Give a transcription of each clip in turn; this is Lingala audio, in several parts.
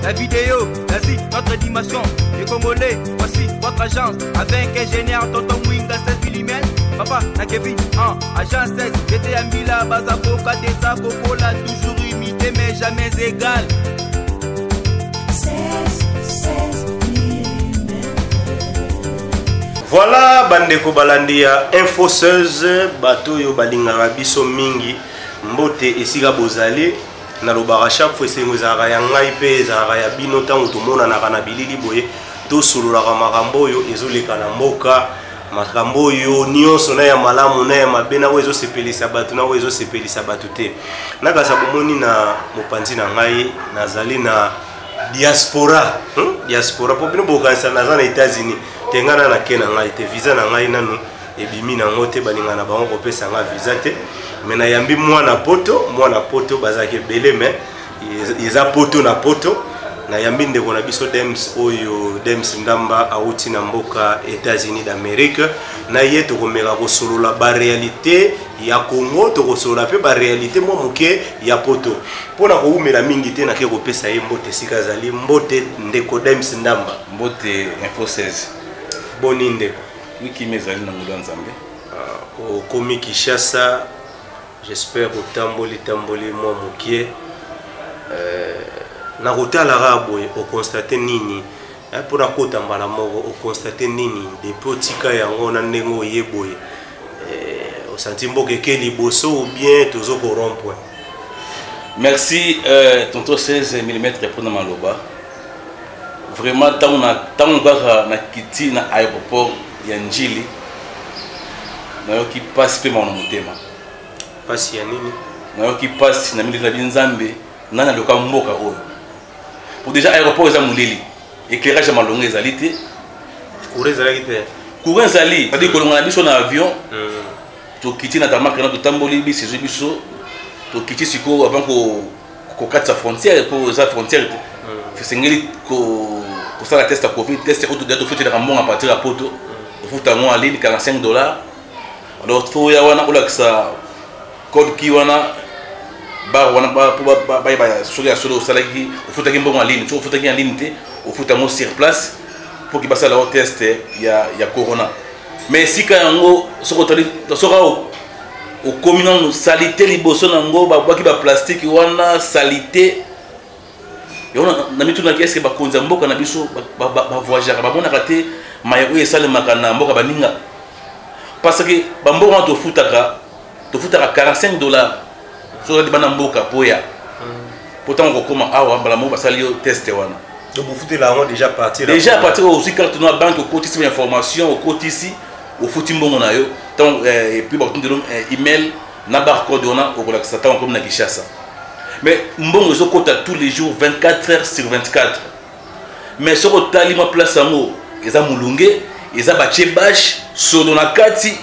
la vidéo, vas-y, notre dimension. Les Congolais, voici votre agence. Avec ingénieur Tonton Mwinga 16 mm. Papa, na Kevin, agence 16. J'étais à Mila, Bazako, Kadesa, Kokola, toujours imité, mais jamais égal. 16 mm. Voilà, bandeko balandia infoseuse, bato yo balingaka biso mingi, mbote esika bozali. Na lobaka chaque fois esengo ezalaka ya ngai mpe ezalaka ya bino ntango tomonanaka na bilili boye tosololaka makambo oyo ezoleka na mboka makambo oyo nyonso na ya malamu na ya mabe na oyo ezosepelisa bato na oyo ezosepelisa bato te nakasa bomoni na mopanzi na ngai nazali na diaspora diaspora po bino bokanisa naza na États-Unis te nga na ke na ngai te visa na ngai nanu ebimi nango te balinga na bango kopesa nga visa te mais na yambi mwana poto bazaki belé mais eza poto na poto na yambi ndeko na biso Dems oyo Dems Ndamba auti na mboka États-Unis d'Amérique na ye tokomeka kosolola ba réalité ya Congo tokosolola pe ba réalité mo muke ya poto pona ko umela mingi te na ke kopesa ye mbote sika zali mbote ndeko Dems Ndamba mbote info 16 boni ndeko wiki mezali na ngulu nzambe au komi Kinshasa. J'espère que tamboli moi mukie na kotala boye o constater nini pour na kota mbala moko o constater nini depuis tika yango na ndengo yeboye o senti mboke ke liboso ou bien tozo ko rond point. Merci tonton 16 mm pour na maloba vraiment tant na kiti na aéroport ya Njili na yo ki passe pe mon motema Pasi ya nini? Na yo ki passe na milika binzambe na na loka mboka oyo. Pour déjà aéroport eza muleli. Éclairage ya malonga ezali te. Courant ezali te. Courant ezali, c'est-à-dire que l'on a biso na avion. To kiti na tamaka na to tamboli biso biso. To kiti siko avant ko katsa frontière ko za frontière te. Fesengeli ko sala test à Covid, test ko to dato fete na mbonga à partir à poto. Futa mo en ligne $45. Alors to ya wana ulakisa code qui wana ba wana ba sur solo salaki ufuta kimbo en ligne tu ufuta en ligne te ufuta mo sur place pour qu'il passe la test ya corona mais si ka yango soko tali soka au communal salité liboso nango ba ki ba plastique wana salité yona na mitu na kiasi ba konza mboka na biso ba voyager ba mona raté mayo esale makana mboka baninga parce que ba mboka to futaka $45 sur les banamboka poya pourtant on comment awa bala mo basali yo test wana donc vous foutez là on déjà partir aussi carte noire banque au côté de information au côté ici au fouti mbongo na yo donc et puis ba tundelo email na barcode wana au kolakisa tant comme na Kinshasa mais mbongo zo kota tous les jours 24 heures sur 24 mais sur otali ma place amo eza mulunge eza bachebash solo na kati.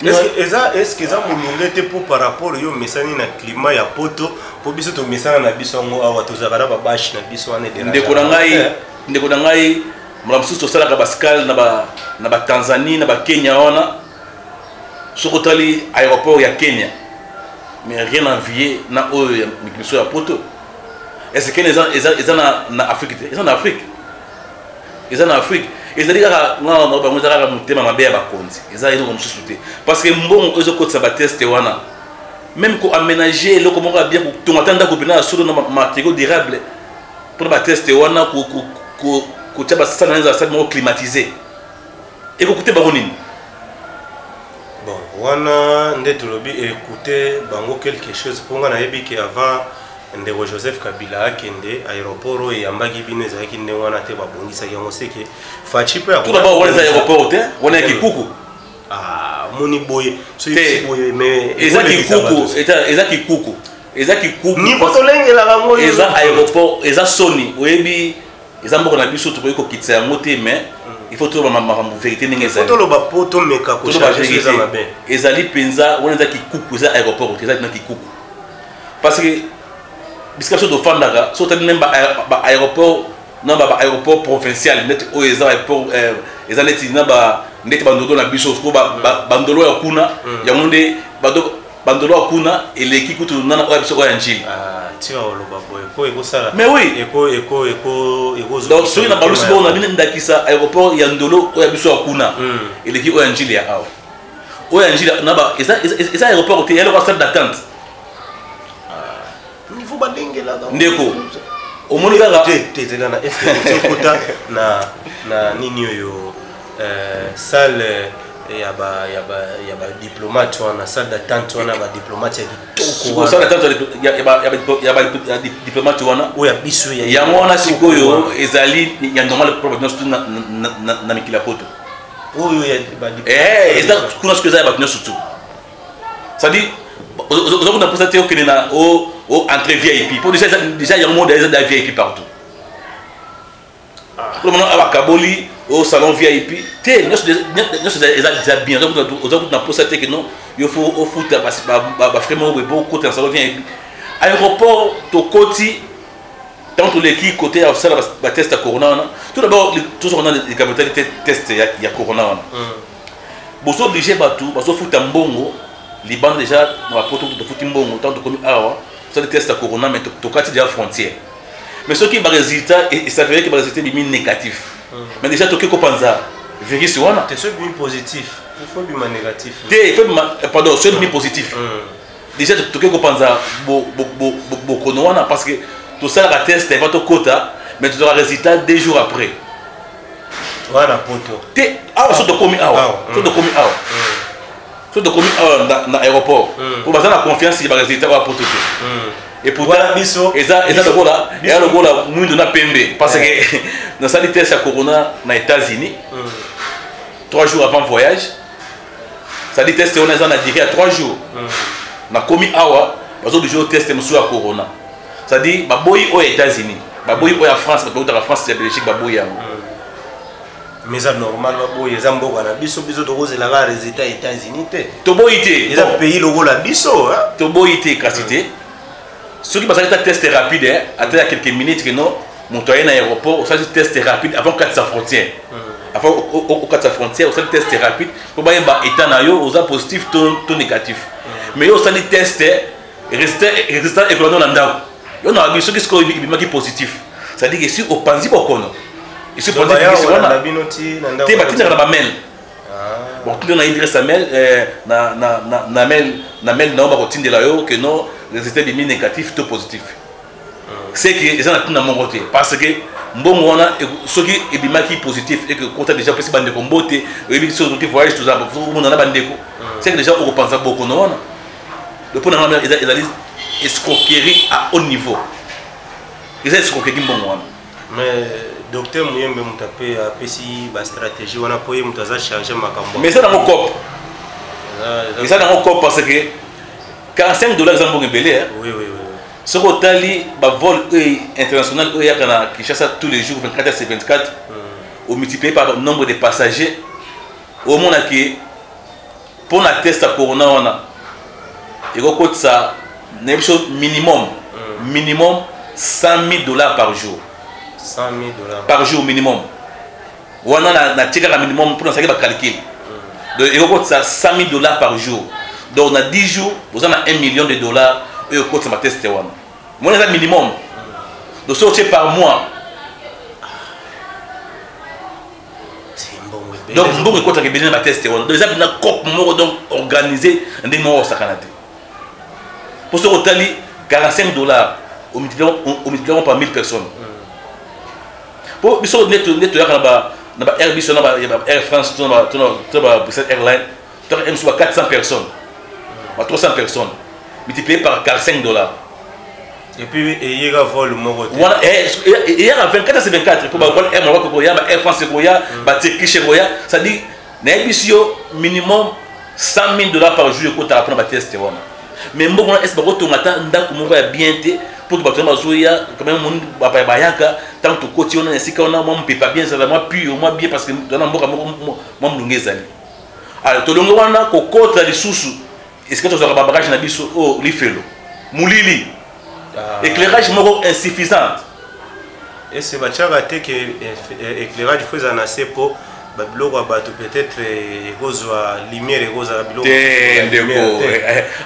Est-ce que ça moulungete pour par rapport yo mesani na climat ya poto pour biso to mesana na biso ngo awa to zakara ba bash na biso ane de ndeko na ngai mlamsu to sala ka baskal na ba Tanzanie na ba Kenya ona sokotali aéroport ya Kenya mais rien à envier na oyo ya biso ya poto est-ce que les na Afrique ils en Afrique et c'est-à-dire que non on va dire que tema mabe ya bakonzi ezali comme sous-souté parce que mbongo ezo ko tsaba test wana même ko aménager le comment bien ko tongatanda ko bina solo na matériaux durable pour ba test wana ko tsaba sana za sa climatisé et ko coûter baronine bon wana ndeto lobi écouter bango quelque chose pour nga na yebi que avant ndeko Joseph Kabila akende aéroport et ambaki bine zaki nde wana te babongisa yango seke fachi pe tout d'abord on les aéroports te on est kikuku moni boye so boye mais ezaki kuku ni potolenge la rango eza aéroport eza soni oyebi eza mboko na biso to ko kitsa yango te mais il faut trouver ma vérité ninga ezali faut to ba poto meka ko changer eza mabe ezali penza on eza kikuku eza aéroport eza na kikuku parce que biscasso de Fandaka, surtout même aéroport, non aéroport provincial, net au aéroport, les années net bandolo na biso, bandolo ya kuna, ya monde bandolo ya kuna et l'équipe tout nana au biso ya njili. tu as le babo eko ça mais oui eko donc celui na balusi bon na bine ndakisa aéroport ya ndolo oya biso akuna eleki oya njili ya awa oya njili na ba eza aéroport te yalo kwa salle d'attente niveau badenge là ndeko omoni kaka te na est kota na nini yo salle ya ba diplomate wana salle d'attente wana ba diplomate ya kitoko salle d'attente ya ba diplomate wana oya biso ya mona sikoyo ezali ya normal problème na mikila poto oyo ya ba eza kuna sikoyo za ba tino surtout ça dit on a posé au Kenya au entrée VIP pour déjà il y a un monde de VIP partout pour le moment à Kaboli au salon VIP té nous déjà bien on a posé que non il faut au foot vraiment beau côté salon VIP aéroport to côté tant les qui côté à ça la test corona tout d'abord toujours on a les capitalités test il y a corona bon so obligé batou parce que foot en bongo Liban déjà dans la poto de foot mbongo tant de comme awa ça le test à corona mais to kati déjà frontière mais ce qui est résultat et ça veut dire que le résultat est négatif mais déjà to ko panza virus wana c'est celui positif il faut du négatif pardon celui positif déjà to ko panza bo konoana parce que tout ça la test est pas to kota mais tu auras résultat 2 jours après voilà poto té awa so to komi awa so to komi awa so de commis dans l'aéroport pour baser la confiance il va résultat à porter et pour voilà biso et ça le gars là et le gars là nous de na pembe parce que dans ça test à corona aux États-Unis 3 jours avant voyage ça dit test on est en duré à 3 jours na commis awa bazo du jour test monsieur à corona ça dit baboyi aux États-Unis baboyi aux France baboyi dans la France et Belgique baboyi mais c'est normal baboyi za mboka na biso to kozela la résultat États-Unis te to boyité ils ont pays logo la biso hein to boyité kasité ceux qui passent un test rapide attendent à quelques minutes que non monter à l'aéroport ça test rapide avant 400 frontières avant au 400 frontières ça test rapide pour ba état na yo oza positif to négatif mais yo ça test résultat économique na ndako yo na biso qui score qui positif ça dit que si au panzi bokono et ce point la binoti nanda te batina na ba mail bon tu na adresse mail na mail na ba kotindela yo que non résultat de négatif to positif c'est que ils ont na mon côté parce que mbongo wana ce qui est bimaki positif et que quand déjà possible bande kombote et bi so qui voyage tout ça pour na bandeko c'est que déjà on pense beaucoup non wana le point na ils allaient escroquerie à haut niveau ils escroquerie mbongo wana mais docteur Mouyembe mutape a pesi ba stratégie wana poye mutaza changer makambo mais ça dans mon cop et ça dans mon cop parce que $45 en bon belé oui ce hôtel ba vol international il y a kana Kinshasa tous les jours 24/24 au multiplié par le nombre de passagers au monde qui pour la test à corona wana il coûte ça minimum $100,000 par jour $100,000 par jour minimum. On a un minimum pour nous calculer. Donc il coûte ça $100,000 par jour. Donc on a 10 jours, vous avez $1 million et il coûte ma test one. Moi c'est un minimum. Donc c'est par mois. Donc bon il coûte que besoin ma test one. Donc ça une cop donc organisé des mois ça canadien. Pour ce hôtel $45 au multiplié par 1000 personnes. Pour biso net ya na ba Airbus na ba Air France to ba Bruxelles Airlines to em soit 400 personnes ba 300 personnes multiplié par $45 et puis il y a vol moko voilà il y a 24/24 pour ba vol Air Maroc ko ya ba Air France ko ya ba Turkish ko ya ça dit na bisio minimum $100,000 par jour ko ta prendre ba test wana mais mbongo est ba ko to ngata ndako moko ya bien te pour que bateau mazoya quand même mon papa bayaka tant que côté on a ainsi qu'on a mon pas bien ça moi puis au moins bien parce que dans mboka moi mlungezali alors to longo wana ko kota lisusu est-ce que tu as ba bagage na biso oh lifelo mulili éclairage moko insuffisant et c'est bachaka te que éclairage faut en assez pour babiloko bato peut-être kozwa lumière kozwa biloko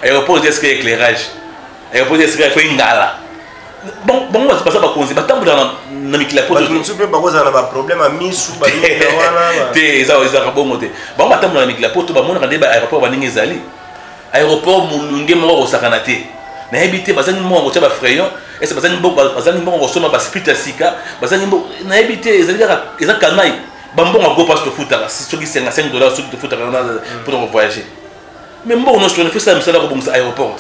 aéroport est-ce que éclairage aéroport est-ce que faut ingala bon baza bakonzi batambola na mikili ya poto problème à misu te ezaka bongo te bango batambola na mikili ya poto bamonaka nde baaéroport baningi ezali aéroport molunge moko kosakana te nayebi te bazangi moko kotia bafrayon ese bazangi moko kosomba basprit ya sika bazangi nayebi te ezali kaka eza kanai bambongo go mpasi tofutaka soki $55 soki tofutaka mpona kovoyage mais mbongo nyonso tona fosala misala kobongisa aéroport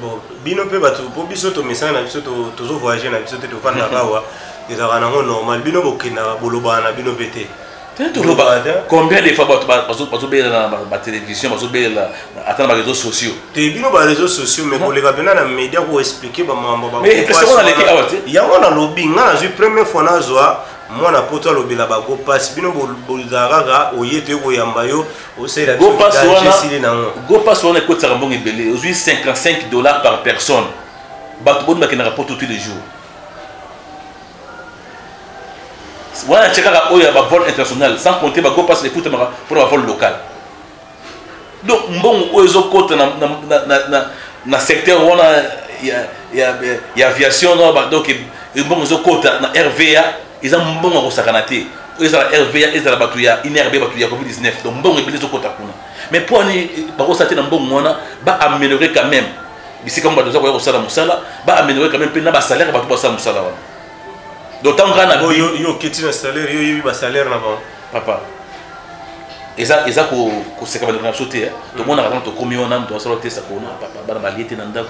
bon bino mpe bato mpo biso tomesana na biso tozovoyage na biso te tofandaka awa ezalaka nango normal bino bokendaka bolobaka na bino mpe te combien de fois bazobelela na télévision bazobelela ata na baréseaux sociaux te bino baréseaux sociaux mais koleka mpena na média koexplike bamambo yango nalobi nga nazwi première fois nazwa mwana poto alobela bago pasi bino bozala kaka oye te koyamba yo osalela bisoesili nango go pasi wana ekotisaka mbongo ebele ozwi $55 par personne bato boni bakendaka poto tous les jours wana tchekaka oyo ya bavol international sans compter bago pasi efutamaka mpona bavol local donc mbongo oyo ezokota na secteur wana ya aviation donc mbongo ezokota na RVA eza mbongo kosakana te ezala RVA ezala bato ya INRB bato ya COVID-19 donc mbongo ebele ezokota kuna mais mpo ani bakosala te na mbongo wana baaméliorer quand même bisika mo bato eza koya kosala mosala baaméliorer quand même mpe na basalaire bato basala mosala wana donc ntango kaka na yo oketi na salaire yo oyebi basalaire na bango papa eza koseka balongo na biso te tomonaka ntango tokomi wana moto asala testa corona papa bana balie te na ndako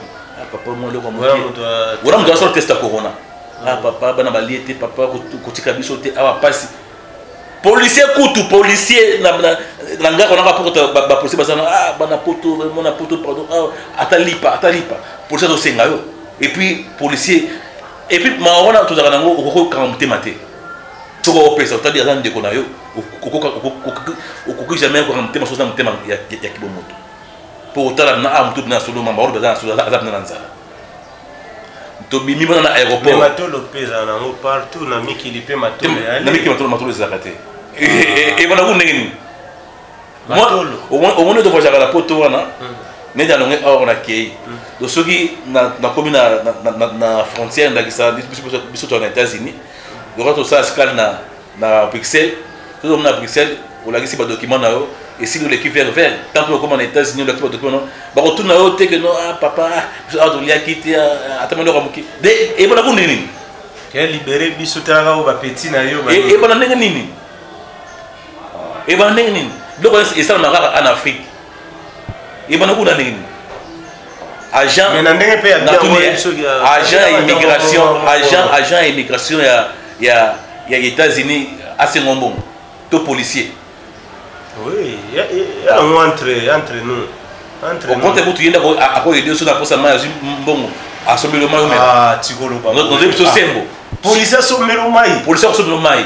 papa mwa eloko wana moto asala testa corona papa bana balie te papa kotika biso te awa pasi policier kutu policier na ngaka nanga pokota bapolicier bazana bana poto mona poto pardon atalipa policier tosenga yo et puis policier et puis mawana tozaka nango okokokanga motema te soko opesa otali aza ndeko na yo okoki jamais kokanga motema soza motema ya kibomoto mpo otala na motu bina solo mamba olo aza bina na nzala tobimi wana na aéroport matolo pesa nango partout na mikili mpe matolo ezalaka te ebana ku ndenge nini omoni tovoyagaka na poto wana neti alonge or na kei donc soki nakomi na frontière ndakisa biso toa na États-Unis lokola tosala escale na Bruxelles tozomona na Bruxelles olakisi badocument na yo esili oleki vert tant que okoma na États-Unis olakisi badocument na bakotuna yo te ke no papa biso awa toliaki te ata mano okamoki de ebana ku ndenge nini libéré biso talaka oyo bapeti na yo ebana ndenge nini biloko esalamaka kaka en Afrique ebana kuna ndenge nini agent ya immigration ya États-Unis asengo mbongo to policier oui entre nous okonte mutu yenda akoyede so na posa maya mbongo asomelo mayo mena tikoloba biso sembo policier asomelo mai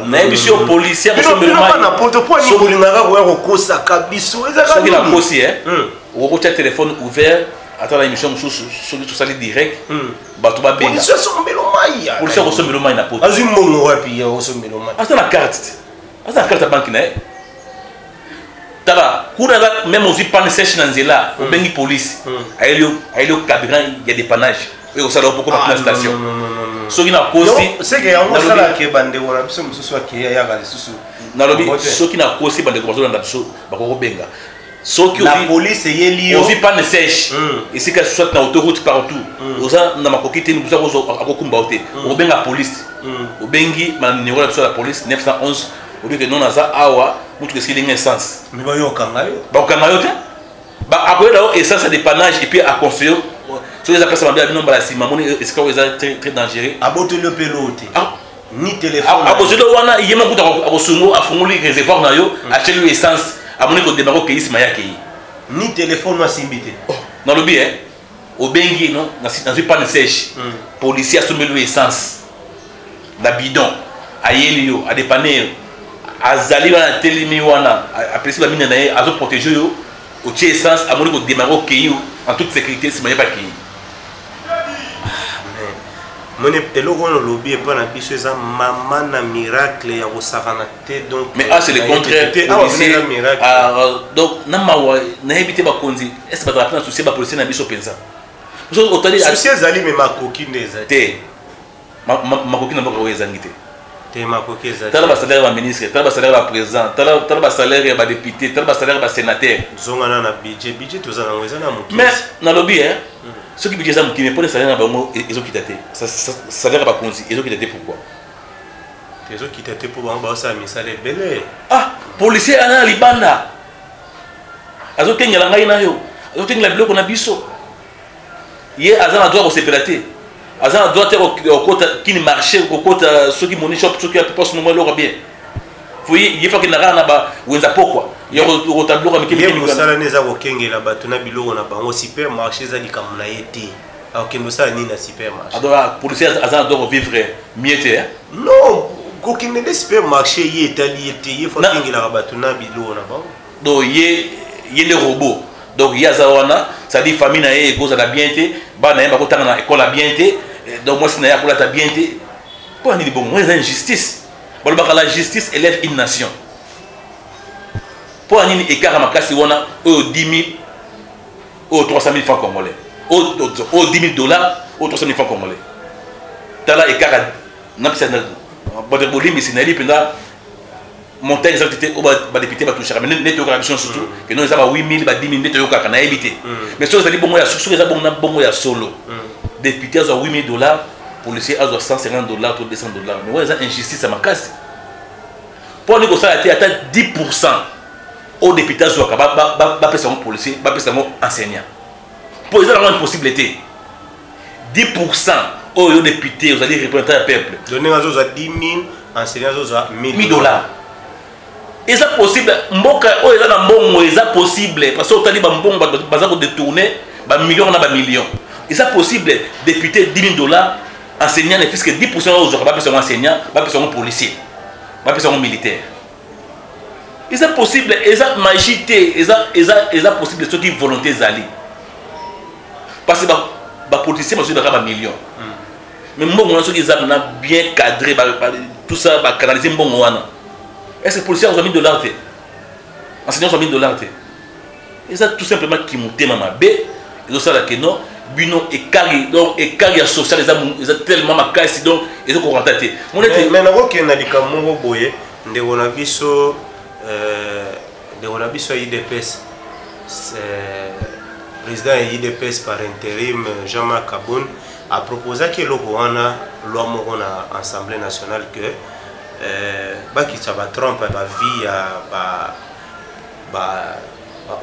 nayebi si yo policier asomelo mai na poto po ni bolingaka koya kokosaka biso ezaka soki na kosi okokotia téléphone ouvert ata na émission mosusu soki tosali direct bato babenga policier akosomelo mai na poto azwi mbongo wapi osomelo mai aza na carte ya banki na ye tala kuna même ozwi pane sèche na nzela obengi police ayeli okabiran ya dépannage oyo kosala opoko bakuna station soki na kosi nalobi soki na kosi bandeko bazolanda biso bakokobenga soki ozwi pane sèche esika soit na autoroute partout oza na makoki te buza akokumba yo te okobenga police obengi manimero na biso ya police 911 obike non aza awa mutu keskilinga essence mais bakokanga yo te akoyeda yo essence ya dépannage et puis aconseille soki eza place mabe ya bino mbala nsima moni esika oyo eza très dangereux aboteli yo mpe loo te ni téléphone abozeli wana ye makuta akosungo afungoli réservoir na yo acheli yo essence amoni kodemaka okei nsima yake ye ni téléphone asimbi te nalobi obengi nazwi pane sèche policier asomeli yo essence na bidon ayeli yo adépane yo azali wana telemi wana apesi bamina na ye azoprotege yo otie essence amoni kodemaka okei yo en toute sécurité nsima ye bakei moni eloko wana olobi epa na biso eza mama na miracle ya kosakana te donc mais c'est le contraire donc na mawa nayebi te bakonzi ese bazala mpe na souci bapolisier na biso mpenza souci ezali mais makoki nde eza te makoki na mboka oyo ezangi te te makoki eza tala basalaire ya baministre tala basalaire ya baprésident tala basalaire ya badéputé tala basalaire ya basénateur zongana na budget toza nango eza na mokili mais nalobi soki budget eza mokili mais mpo na salaire na bango ezokita te salaire ya bakonzi ezokita te pourquoi ezokita te mpo bango baosala misala ebele policier ana na libanda azokengela ngai na yo azokengela biloko na biso ye aza na droit kosepela te aza na droit te kokota kini marché kokota soki moni shop soki apepa sono mwa eloko bien foye ye faki na kaka na bawenza pokwa ye kokota biloko ya mikili mosala ne eza kokengela bato na biloko na bango supermarché eza likambo na ye te akokende osala nini na supermarché alors policier aza na droit kovivre mieux te non kokende nde supermarché ye etali ye te ye fo akengelaka bato na biloko na bango donc ye nde robot donc il y a Zawana, ça dit famille na ye cause la bien te, ba na ye bako tanga na école la bien te, donc moi si na ya kola ta bien te. Pour ni bon, moi c'est injustice. Bon la justice élève une nation. Pour ni écart makasi wana au 10 000 au 300 000 francs congolais. Au 10 000 $, au 300 000 francs congolais. Tala écart na pisa na boder bolim sinali penda montagne exacté au bas député va toucher mais net occasion surtout que nous avons 8 000 10 000 net yoka na éviter mais ça ça dit bon ya surtout ça bon ya solo député a 8 000 $, policier a 150 $, ou 200 $, mais ouais ça injustice à ma casse pour nous ça a été atteint 10% au député a ba pesa mon policier ba pesa mon enseignant pour ça la possibilité 10% au député vous allez représenter le peuple donner à 10 000 enseignants à 1 000 $. Est-ce possible mboka o eza na mbongo eza possible parce que otali ba mbongo baza ko détourner ba millions na ba millions. Est-ce possible député 10 000 $, enseignant ne fisque 10% aux autres ba personne enseignant, ba personne policier, ba personne militaire. Est-ce possible eza magie té eza possible ceux qui volonté zali. Parce que ba policier monsieur ba millions. Mais mbongo ceux qui eza bien cadré tout ça ba canaliser mbongo wana. Est-ce que les policiers ont 1 000 $? Les enseignants ont 1 000 $? Et ça tout simplement qui monte ma B. Et donc ça là que non, bino et carrière sociale ils ont tellement ma caisse donc ils ont contacté. On était mais na ko na likambo boye nde wona biso IDPS président IDPS par intérim Jean-Marc Kaboun a proposé que le wana loi moko na Assemblée nationale que bakitsa ba Trump ba via ba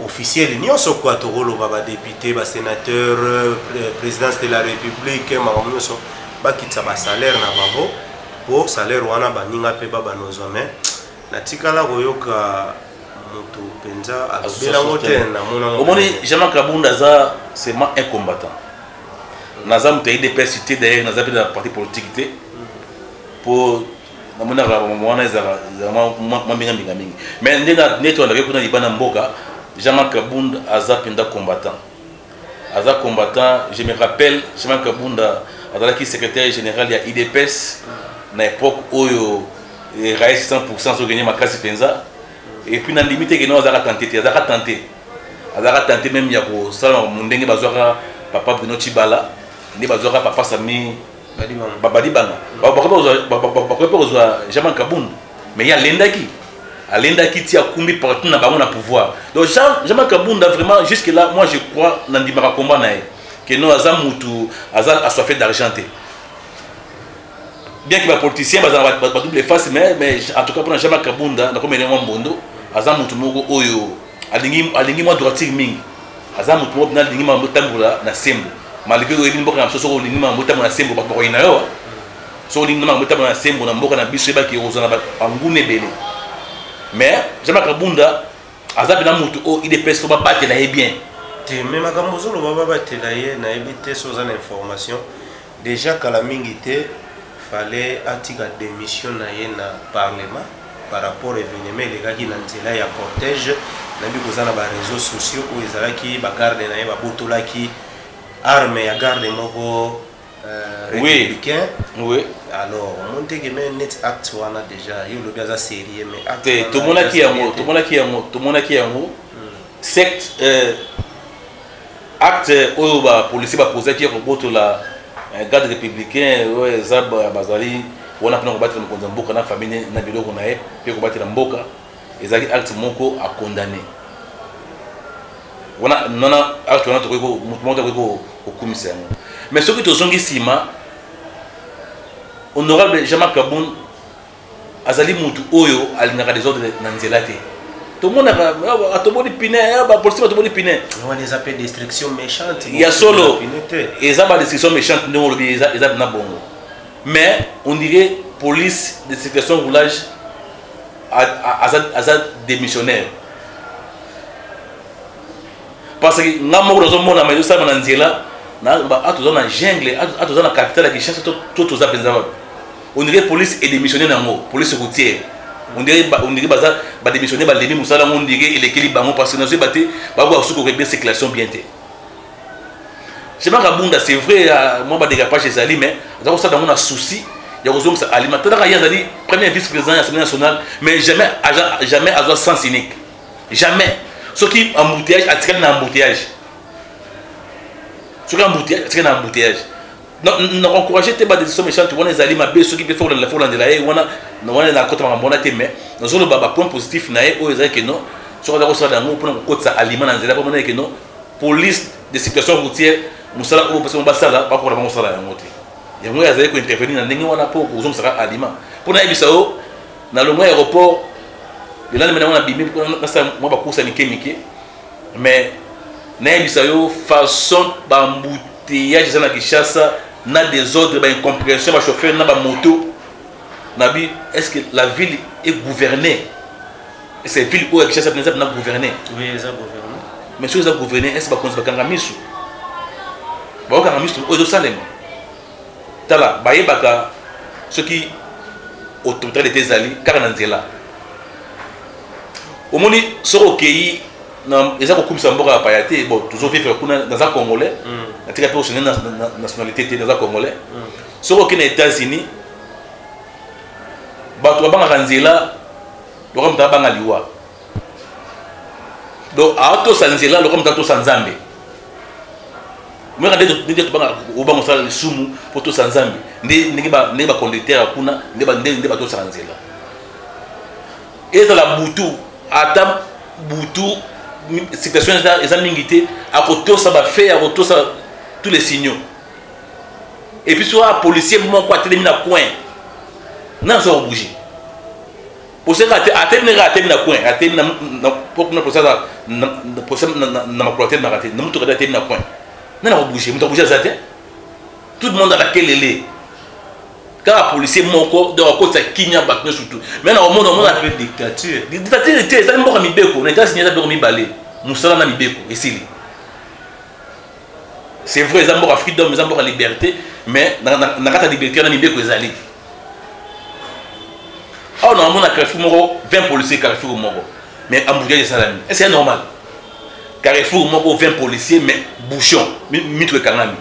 officiel nyonso kwa tokolo ba député ba sénateur présidence de la république makamnyoso bakitsa ba salaire na bango po salaire wana baninga pe ba nozome na tikala koyoka mutu penza alobela ngote na mona omoni Jean-Marc Kabunda za c'est un combattant naza mutayi de persité derrière naza pe dans la parti politique té pour namona mwana ezala mingi mais ndena neto andake kuna libana mboka Jean-Marc Kabunda aza penda combattant je me rappelle Jean-Marc Kabunda azalaki secrétaire général ya IDPS na époque oyo raïs 100% so gagner makasi penza et puis na limite que nous azaka tenté même ya ko sala mundenge bazwaka papa Bruno Chibala ni bazwaka papa Sami Babadi Banga Jean-Marc Kabunda mais il y a Lendaki qui a combi partout dans le pouvoir donc Jean-Marc Kabunda vraiment jusque là moi je crois dans le combat que nous avons assoiffé d'argent bien que les politiciens ont double face mais en tout cas pour Jean-Marc Kabunda nous avons un bondo azam mutu moko oyo alingi mwa droitier mingi azam mutu moko na lingi mambo tambola na sembo malgré que mboka na soso lingi mambo tambola na sembo ba ko ina yo so lingi mambo tambola na sembo na mboka na biso ba ki ozana ba ngune bele mais Jean-Marc Kabunda azam na mutu o IDPS so ba batela e bien te mais makambo zo lo ba batela ye na ebité so za information déjà kala mingi te fallait atika démission na ye na parlement par rapport à l'événement les gars qui n'ont ya cortège nabi kozana ba réseaux sociaux où ils allaient qui ba garde na ba botola qui arme ya garde moko républicain oui alors monte que men net acte wana déjà il le bien sérieux mais acte tout le monde qui secte acte oyo ba policier ba poser qui roboto la garde républicain oyo zab bazali wana pena ko battre mo konza mboka na famille na biloko na ye pe ko battre mboka ezaki acte moko a condamner wana nona acte wana to ko moto ko komisa mais ce que to zongi sima honorable Jean-Marc Kaboun azali mutu oyo alingaka des ordres na nzela te tout le monde a tomoni piné ba police ba tomoni piné on les appelle destruction méchante il y a solo et ça ba destruction méchante non lobi eza na bongo mais on dirait police de circulation roulage azad démissionnaire parce que ngamo ko zo mona mais ça na nzela na ba atoza na jungle atoza na capitale qui cherche tout za penza on dirait police est démissionnaire nango police routière on dirait baza ba démissionner ba lemi musala on dirait l'équilibre bango parce que na so baté ba ko suko régler circulation bien té je m'en rabunda c'est vrai moi ba dérapage chez Ali mais ça ko ça dans un souci il y a raison ça alimentaire là Yazali premier vice-président de l'Assemblée nationale mais jamais à sens cynique jamais ce qui embouteillage attirer na embouteillage ce qui embouteillage attirer na embouteillage non encourager tes bas décisions méchantes on les alima be ceux qui peuvent faire la foule de la on na côté mambona te mais nous le baba point positif na e o ezali que non sur la rosa dango pour ko ça aliment na nzela pour que non police de situation routière musala o parce que basala pas pour la musala ya ngote ya ngoya ezali ko intervenir na ndenge wana pour ko sera aliment pour na ebisa o na le moyen aéroport de là maintenant on a bimé pour na ça moi ba course ni kemike mais na ebisa yo façon bambouteillage ça na Kinshasa na des ordres ba incompréhension ba chauffeur na ba moto nabi est-ce que la ville est gouvernée et cette ville où Kinshasa n'est pas gouvernée oui ça gouverné mais si vous avez gouverné est-ce que ba kangamisu ba kangamisu au Salem tala ba yebaka ce qui autorité de tes alliés car na nzela omoni soro kei na ezako kumisa mboka pa yaté bon toujours vivre dans un congolais na tika pe osene nationalité dans un congolais soro ke na États-Unis bato banga nzela lokom ta banga liwa donc auto sanzela lokom ta to sanzambe mwaka nde to banga obango sala le sumu poto sanzambe nde ba conducteur kuna nde ba to sanzela et la butu ata butu situation eza mingité à côté ça va faire à côté ça tous les signaux et puis soit policier mon quoi télé na coin non ça va bouger pour ça atteindre na coin atteindre na pour na procès na ma cloître na raté na muto ka atteindre na coin non va bouger muto bouger ça tout le monde à laquelle elle est car policier mon corps de côté ça kinya bakne surtout maintenant au monde on a un peu dictature était ça mboka mibeko na états-unis za beko mibale musala na mibeko esili c'est vrai za mboka freedom za mboka liberté mais na kata liberté na mibeko ezali ah non on a Carrefour moko 20 policiers Carrefour moko mais embouteillage salami est-ce c'est normal Carrefour moko 20 policiers mais bouchon mitre kanami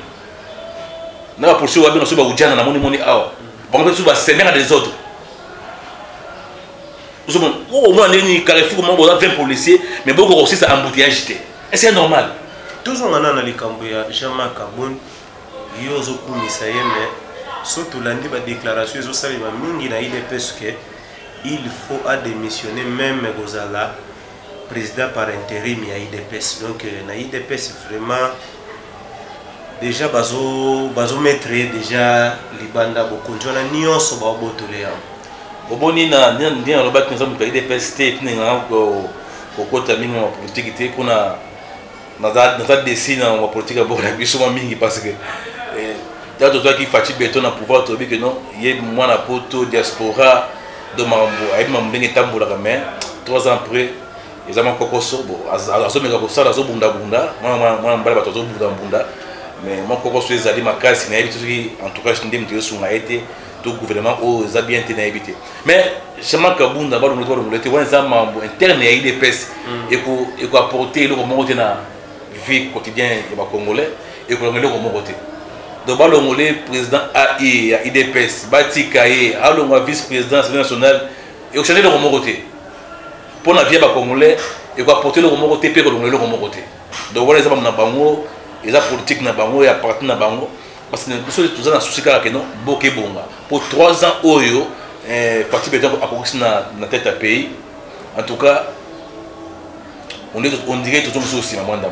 na policier wa bino so ba ujana na moni awa bon peut souvent c'est même des autres nous au moins ni Carrefour moko 20 policiers mais beaucoup aussi ça embouteillage est-ce c'est normal toujours on a na likambo ya Jean-Marc Kaboun yo zo kumisa ye mais surtout lundi ba déclaration zo sali ba mingi na IDPS que il faut à démissionner même Gozala président par intérim ya IDPS donc na IDPS vraiment déjà bazo mettre déjà libanda bokonjo na nyonso ba botole ya oboni na ndia robak nza muka IDPS te ninga ko kota mingi ma politique te kuna na desina ma politique ba na biso mingi parce que dato toi qui fatigue béton na pouvoir to bi que non yé mwana poto diaspora de mambo ay mambo ngi tambola ka mais 3 ans après ils ont encore sobo azo meka ko sala zo bunda mwana mbala bato zo bunda mais mon koko so ezali makasi na ebité qui entourage ndem te so na été tout gouvernement o za bien te na ebité mais Jean-Marc Kaboun d'abord le te wana za mambo interne ya IDPS et ko apporter le moment na vie quotidienne ya ba congolais et ko ngelo ko mokote donc ba longolais président AI ya IDPS batika ye alonga vice-président national et au changer le mokote pour la vie ba congolais et ko apporter le mokote pe ko ngelo ko mokote donc voilà ça na bango eza politique na bango ya parti na bango parce que biso toza na souci kaka non boke bonga pour 3 ans oyo parti beton akokisi na tête à pays en tout cas on dirait tout le aussi maman dame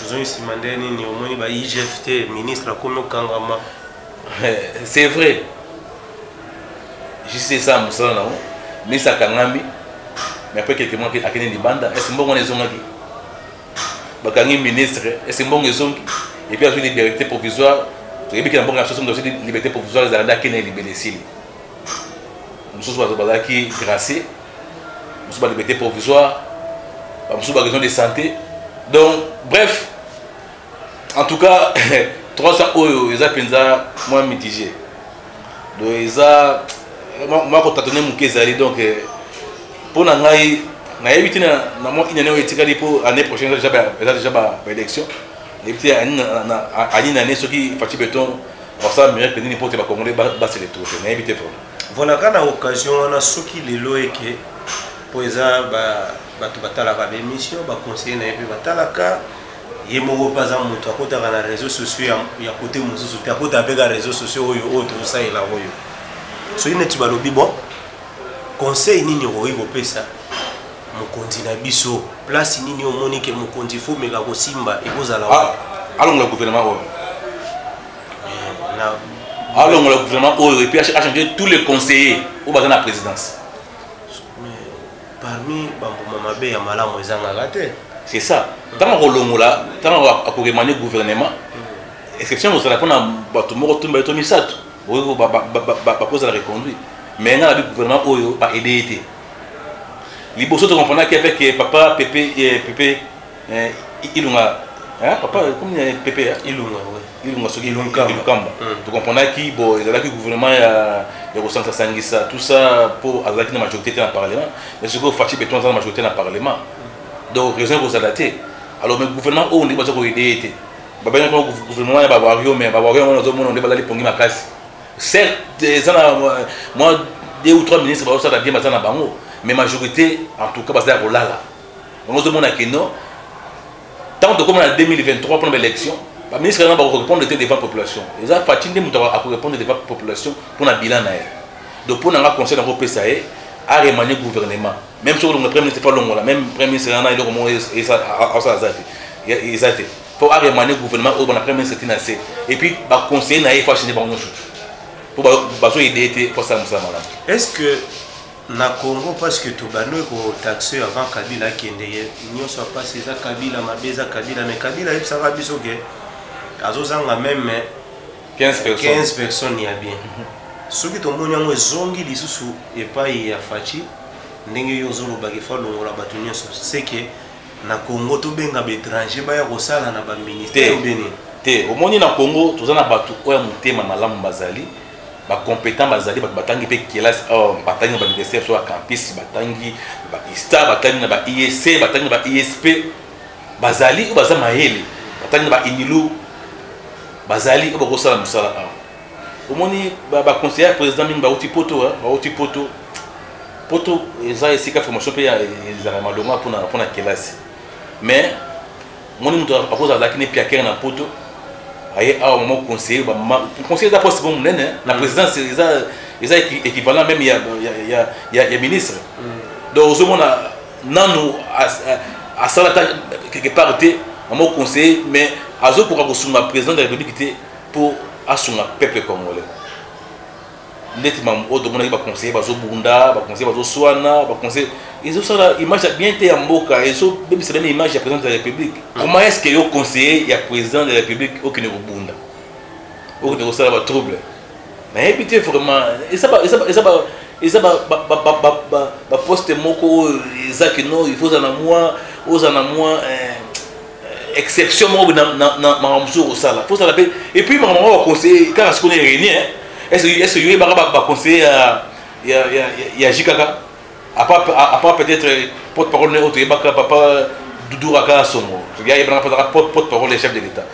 Ils ont simandé ni au moins ba IGFT ministre comme Kangama. C'est vrai. Je sais ça musala na mais ça kangambi mais après quelques mois à Kenya banda est-ce bon on les ont dit bakangi ministre est-ce bon ils ont et puis ensuite liberté provisoire tu sais que la bonne association de liberté provisoire les arrêts à Kenya libéré ici nous sommes pas qui grâce nous sommes liberté provisoire nous sommes raison de santé. Donc, bref, en tout cas, 300 euros, ils ont pensa moins mitigé. Donc, ils ont, moi, quand on a mon kézali, donc, pour n'aille, n'aille éviter na moi une année étiquetée pour l'année prochaine déjà élection. Et puis, à une année, ceux qui fatiguent béton, on s'en meilleur que n'importe quoi congolais bas c'est les tours. N'aille éviter vraiment. Voilà, quand on a occasion, on a ceux qui les loient que pour ça, bato batalaka l'émission baconseiller na yepe batalaka ye moko paza moto akotaka na réseaux sociaux ya côté mosusu te akota peka réseaux sociaux oyo oyo tosalela oyo soki neti balobi bon conseil nini okoki kopesa mokonzi na biso place nini omoni ke mokonzi fo meka kosimba ekozala alongola gouvernement oyo alongola gouvernement oyo et puis a changé tous les conseillers au baza na présidence. Parmi bambuma mabe ya malamu ezanga te. C'est ça. Tant qu'on longola, tant qu'on remanie gouvernement, exception vous allez prendre bato moko tumba to misato. Oyo ba cause la reconduit. Mais na le gouvernement oyo ba aider été. Liboso to comprendre qu'avec papa Pépé Ilunga hein papa comme Pépé Ilunga ouais. Ilunga soki Ilunga. Tu comprends qui bon il a que gouvernement ya Rosanta Sangisa tout ça pour avec la majorité dans le parlement mais ce que Fatih Beton dans la majorité dans le parlement donc raison vous adapter alors le gouvernement on est pas ko aider baba na gouvernement ya bawario mais bawario on a on est pongi makasi certes moi 2 ou 3 ministres ba ça bien matana bango mais majorité en tout cas ba ça rolala on se demande que non tant de comme en 2023 pour l'élection le ministre va répondre devant la population. Les gens Fatih va répondre devant la population pour le bilan. Donc pour le conseil de PSAE à remanier le gouvernement. Même si le premier ministre fait long, même le premier ministre il faut remanier le gouvernement au premier ministre et puis le conseil n'a pas changer pour aider pour ça. Est-ce que na Congo parce que tout bano ko taxer avant Kabila kende n'y soit pas c'est ça Kabila mabeza Kabila mais Kabila il sera biso que azozanga même 15 personnes ya bien ceux qui tomoni yango zongi lisusu epai ya Fachi ndenge yo zolo ba ke fa longola bato nyonso c'est que na Congo to benga ba étranger ba ya kosala na ba ministère ou bien te omoni na Congo tozana bato oya mutema malamu bazali ba compétent bazali batangi pe classe batangi ba université sur campus batangi ba ISTA batangi na ba ISC batangi ba ISP bazali ou bazama hele batangi ba inilu bazali ou bakosala musala omoni ba conseiller président mingi ba uti poto eza esika formation pe ya ezala malonga pour na classe mais moni muto akoza lakini pia kera na poto aye a moment conseiller da poste bon nene la présidence eza équivalent même ya ministre donc au monde nanu à salata quelque part un mot conseiller mais azo pour akosunga président de la République pour asunga peuple congolais ndeti mam odo mona ba conseiller bazo bunda ba conseiller bazo swana ba conseiller ils ont ça image bien té mboka et so même c'est même image du président de la République comment est-ce que yo conseiller ya président de la République aucun bunda aucun ça va trouble mais éviter vraiment et ça ba poste moko ça que non il faut en moi exception mo na mamso au sala faut ça l'appeler et puis maman conseiller quand est-ce qu'on est réuni est-ce que yo ba conseiller ya Jikaka à part peut-être porte-parole de Otebaka papa Doudou Raka Somo il y a porte-parole des chefs de l'État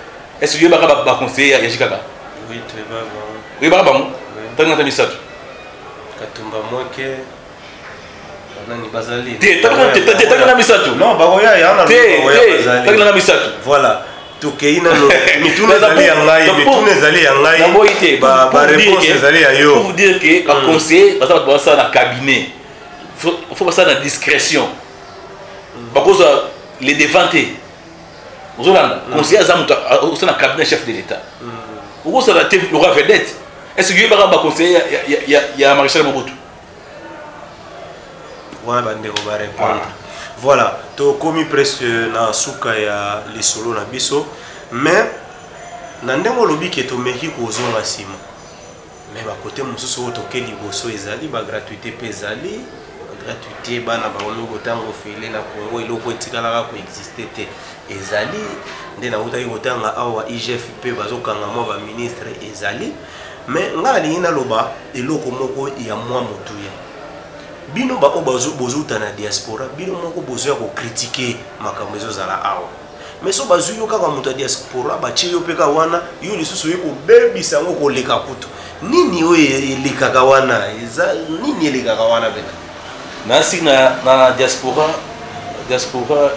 est-ce que yo ba conseiller ya Jikaka oui très bien oui ba bon tanga tamisatu katumba moke nani bazali tanga misatu non bagoya ya na tanga misatu voilà tokeina no mituna zali ya ngai mituna zali ya ngai ba réponse zali ya yo. Pour vous dire que un conseiller parce que ça dans cabinet faut passer dans discrétion parce que les dévantés vous avez conseiller azamuta au sein du cabinet chef de l'état vous ça va le roi vedette est-ce que il va conseiller il y a maréchal Mobutu voilà bande ko ba répondre. Voilà, tu as commis presque na suka ya lisolo na biso, mais na ndemo lobi ke to meki ko zonga sima. Mais ba côté mususu to ke liboso ezali ba gratuité pe ezali, gratuité bana ba oloko tango fele na Congo eloko etikala ka ko exister te. Ezali nde na uta ko tanga awa IGF pe bazokanga mo ba ministre ezali, mais ngali ina loba eloko moko ya mwa mutuya. Bino ba bozo na diaspora bino moko bozo ya ko critiquer makambo ezozala awa mais so bazu yo kaka muta diaspora ba che yo peka wana yo lisusu yo ko bebisa ngo ko leka kutu nini o eleka ka wana eza nini eleka ka wana bena nasi na diaspora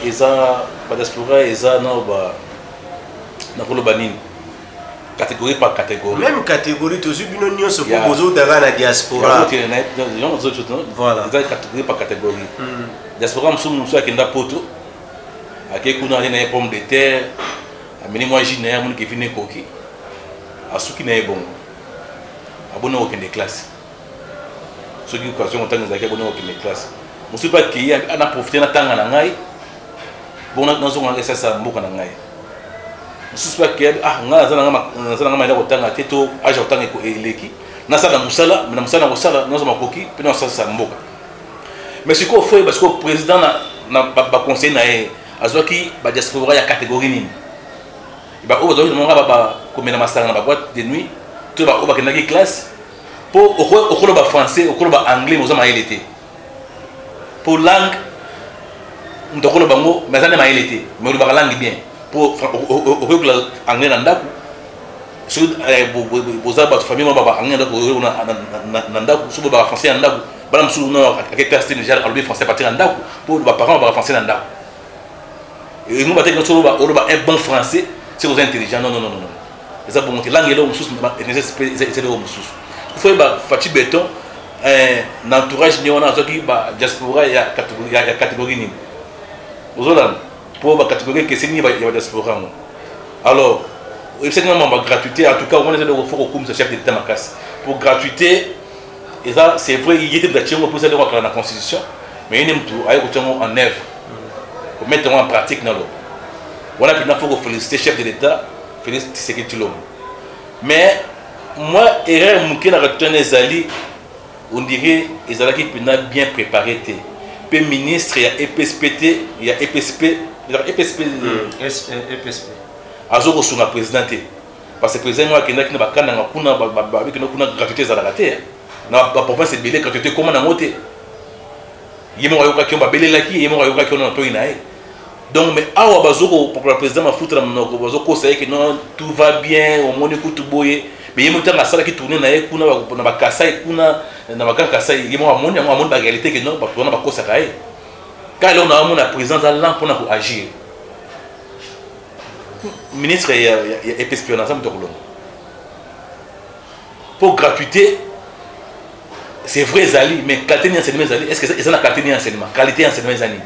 eza na ba na koloba nini catégorie par catégorie. Même catégorie, tous les bino se proposent dans la diaspora. Voilà. Catégorie par catégorie. Diaspora, nous sommes à poto. À qui qu'on a des pommes de terre, à mini moi j'ai un qui vient coquille. À ceux qui n'est bon. Abonné aucune des classes. Ceux qui ont tant de abonné aucune des classes. Je ne sais pas qui a profité de temps à l'angaï. Bon, dans son engagement, ça m'a beaucoup d'angaï. Suspect que nga zana nga maila kotanga teto aja kotanga ko eleki na sala musala na musala musala na zama koki pe na sala mboka mais ce qu'on fait parce que le président na ba conseil na azwaki ba diaspora ya catégorie nini ba o bazoi na ba komena masanga na ba boîte de nuit to ba o ba kenaki classe pour okolo ba français okolo ba anglais mozama elete pour langue ndokolo bango mais ça ne ma elete mais ba langue bien pour anglais nandaku so bozaba famille baba anglais nandaku nandaku so baba français nandaku bala musu no avec personne déjà albi français partir nandaku pour ba parents baba français nandaku et nous batek so ba un bon français c'est aux intelligents non ça bon langue là musu c'est le musu faut ba fati béton entourage ni on a qui ba diaspora ya catégorie ni ozolan pour la catégorie que c'est ni la diaspora. Alors, c'est une gratuité. En tout cas, on est comme ce chef d'État Makas. Pour gratuité, et ça, c'est vrai, il y a des actions pour ça dans la Constitution, mais il y a des actions en œuvre, pour mettre en pratique. Voilà, il faut féliciter le chef de l'État, féliciter sécurité l'homme. Mais moi, erreur mouké na retourner Zali, on dirait Ezala qui peut bien préparé. Pe ministre, il y a EPSPT, il y a EPSP. EPSP azoko sur la présidente parce que président moi qui n'a pas kana kuna avec kuna gratuité za la raté na ba province de belé gratuité comment na moté yemo ayoka ki ba belé laki yemo ayoka ki na to inae donc mais awa bazoko pour le président mafuta na mnoko bazoko c'est que non tout va bien au monde kutu boye mais yemo tanga sala ki tourner na kuna na ba kasai kuna na ba kasai yemo amoni ba réalité que non ba tona ba kosa kai. Quand on a la présence à l'an pour agir, le ministre est espionnage pour gratuité, c'est vrai Zali, mais qualité d'enseignement Zali, est-ce que c'est la qualité d'enseignement? Qualité d'enseignement Zali.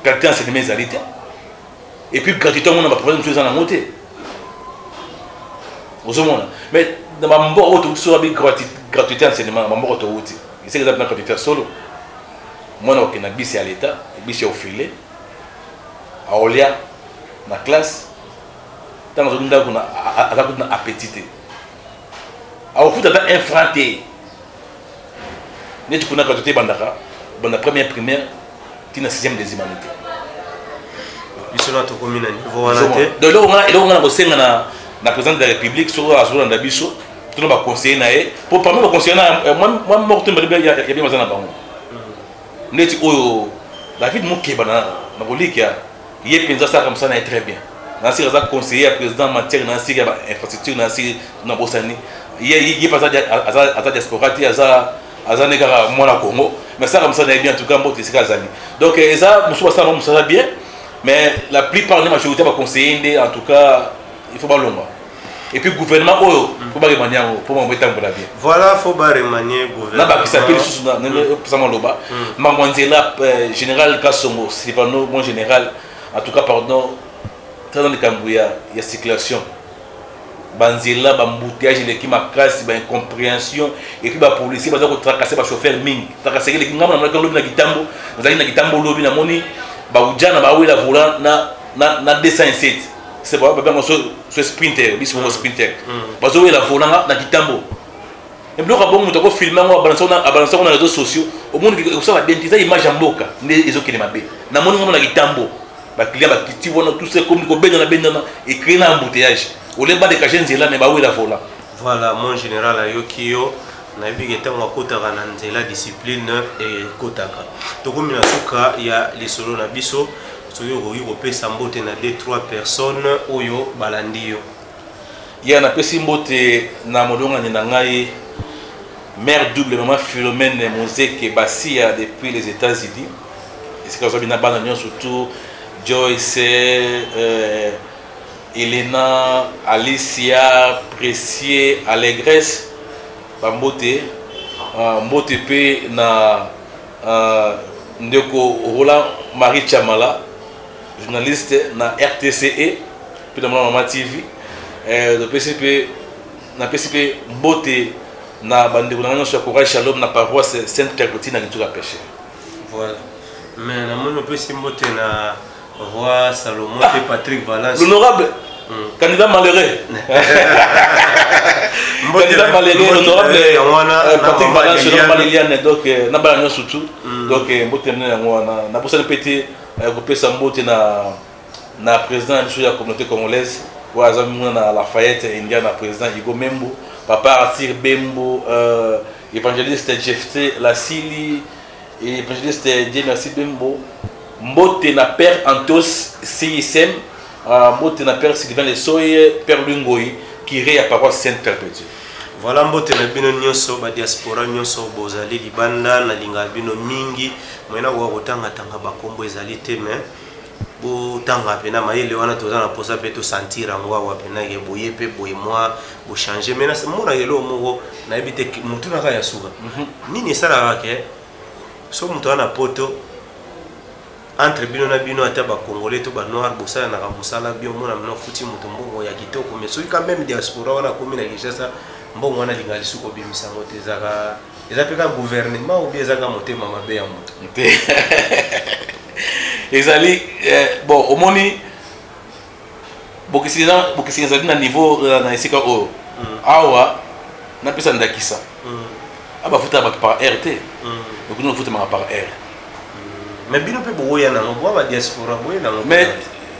Qualité d'enseignement Zali. Et puis gratuité, on n'a pas besoin de choses en monter. Mais dans ma mort, on a gratuité d'enseignement, ma mort, c'est que la gratuité solo. Moi, je suis bisi à l'État, bisi au filet, à Olia, dans la classe, dans un appétit. À foot, un fraté. Nous avons gratuité dans la première primaire, qui est la 6e des humanités. Ils sont là, tout comme donc là, on a la présidente de la République, sur la zone de Bisso, tout le monde conseiller. Pour parmi les conseillers, moi, il y a bien besoin de neti oyo David Mukeba na bolikia yé penza ça comme ça na très bien nasi raza conseiller président matière nasi ya infrastructure nasi na bosani yé pas à diaspora ti aza negara mona Congo mais ça comme ça na bien en tout cas mbote c'est kazali donc ça musuba ça musuba bien Mais la plupart de la majorité va conseiller, en tout cas, il faut pas l'ombre. Et puis le gouvernement, il faut pas remanier pour m'embêter bien. Voilà, il faut pas remanier le gouvernement. Là, qui s'appelle Manzela, général Kassongo, Silvano, mon général, en tout cas, pardon, dans le Cambouya, il y a circulation. Banzela, embouteillage, l'équipe ma casse, incompréhension, et puis les policiers, ils vont tracasser les chauffeurs ming. Tracasser les gens, ils vont na Gitambo, vous allez na Gitambo lobby na moni, baoudjana baoui la volant na 207. C'est pas bien ce sprinter, bis mon sprinter. Bazoui la volant na Gitambo. Et puis bon, on filmer, on balancer dans les réseaux sociaux. Au monde qui ça va identifier image en boca, les autres qui ne m'appellent. Na moni on na Gitambo. Ba client ba kiti wona tout ça comme ko benana et créer un embouteillage. Au lieu de cacher nzela mais baoui la volant. Voilà, mon général Ayokio, nabi que tant wakota na nzela discipline et kotaka. Tokomi na suka ya lisolo na biso, soyo ko pesa mbote na 2-3 personnes oyo balandio. Ya na pesi mbote na modonga ni na ngai mère double maman Philomène Mozeke Basia depuis les États-Unis. Est-ce que vous avez bana surtout Joyce Elena, Alicia, Précier, Allégresse, Mbote, Mbote P na Ndeko Roland Marie Chamala, journaliste na RTCE, puis dans Maman TV, de PCP, na PCP Mbote na Bandeko na sur Courage Shalom na paroisse Sainte-Clémentine na Gitouka Pêche. Voilà. Mais na mon PCP Mbote na Roi Salomon et Patrick Valence. L'honorable candidat malheureux. Candidat malheureux, l'honorable Patrick Valence, l'honorable Liliane, donc n'a pas la surtout. Donc, n'a pas ça pété, grouper sa mbote na président de la communauté congolaise, ou à la Lafayette, Indiana, président Igo Membo, papa Arthur Bembo, évangéliste Jefté Lassili, évangéliste Dieu merci Bembo. Mbote na père Antos CISM, Mbote na père Sylvain Lesoye, père Lungoy, qui ré à paroisse Sainte Perpétue. Voilà Mbote na bino nyonso ba diaspora nyonso bozali libanda na linga bino mingi, mwena wa kotanga tanga bakombo ezali te mais bo tanga pena mayele wana toza na posa pe to sentir ngwa wa pena ke boye pe boye moi bo changer mais na mona yelo moko na ebite mutu na kaya suka. Nini sala ke so mutu ana poto entre bino na bino ata ba congolais to ba noir bosala na musala bio mona mna futi mutu mbongo ya kitoko mais so quand même diaspora wana komi na Kinshasa mbongo wana lingali suko bimisango te zaka ezapeka gouvernement ou bien zaka motema mabe ya mutu ezali bon au moni bokisi ezali na niveau na esika oyo awa na pesa ndakisa aba futa ba par RT donc nous futa par R. Mais bino pe boya na ngo ba diaspora boya na ngo. Mais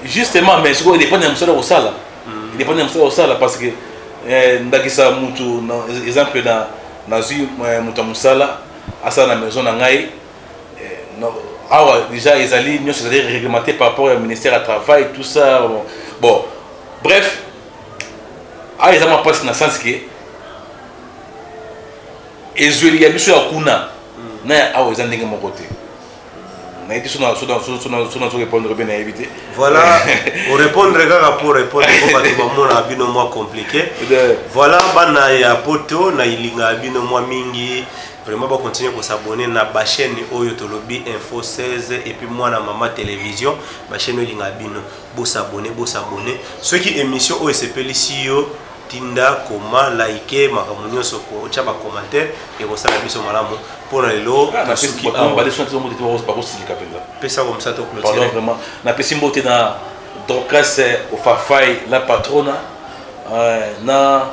justement mais ce qu'on dépend de msala au sala. Il dépend de msala au sala parce que ndakisa mutu exemple na zui mutu musala asa na maison na ngai non awa déjà ezali nous c'est réglementé par rapport au ministère du travail tout ça bon bref a ezama passe na sens que ezeli ya biso ya kuna na awa ezandenge mon côté. Voilà, pour répondre pour répondre à bino moins compliqué. Voilà, bana ya poto na ilinga bino moins mingi. Vraiment ba continuer pour s'abonner na ba chaîne Oyo Tolobi Info 16 et puis moi na Mama Télévision, ba chaîne ilinga bino. Bo s'abonner. Ceux qui émission OSP ici yo tinda koma like makamunyo soko chaba commentaire et vous savez biso malamu pour lelo na peski on va descendre mon téléphone par aussi le capella pesa comme ça to clôturer pardon vraiment na pesi mbote na Dorcas au Fafai la patrona na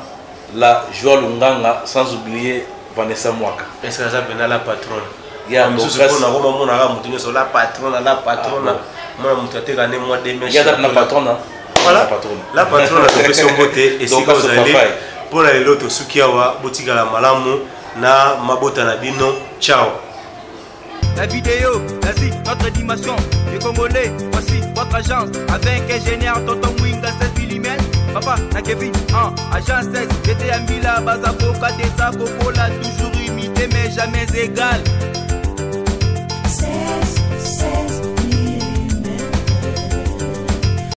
la Joie Lunganga sans oublier Vanessa Mwaka est-ce que ça bena la patronne ya Dorcas na Roma mona ga mutunyo so la patronne moi mutate ga ne moi de mes ya na patrona. Voilà, la patronne a trouvé son beauté et si vous allez pour aller l'autre Sukiawa, Boutika la Malamu, na Mabota Nabino, ciao. La vidéo, vas-y, notre dimension, les Congolais, voici votre agence, avec ingénieur Tonton Mwinga 16 mm, papa, na Kevin, agence 16, j'étais à Mila, Bazako, Kadesa, Kokola, toujours imité mais jamais égal.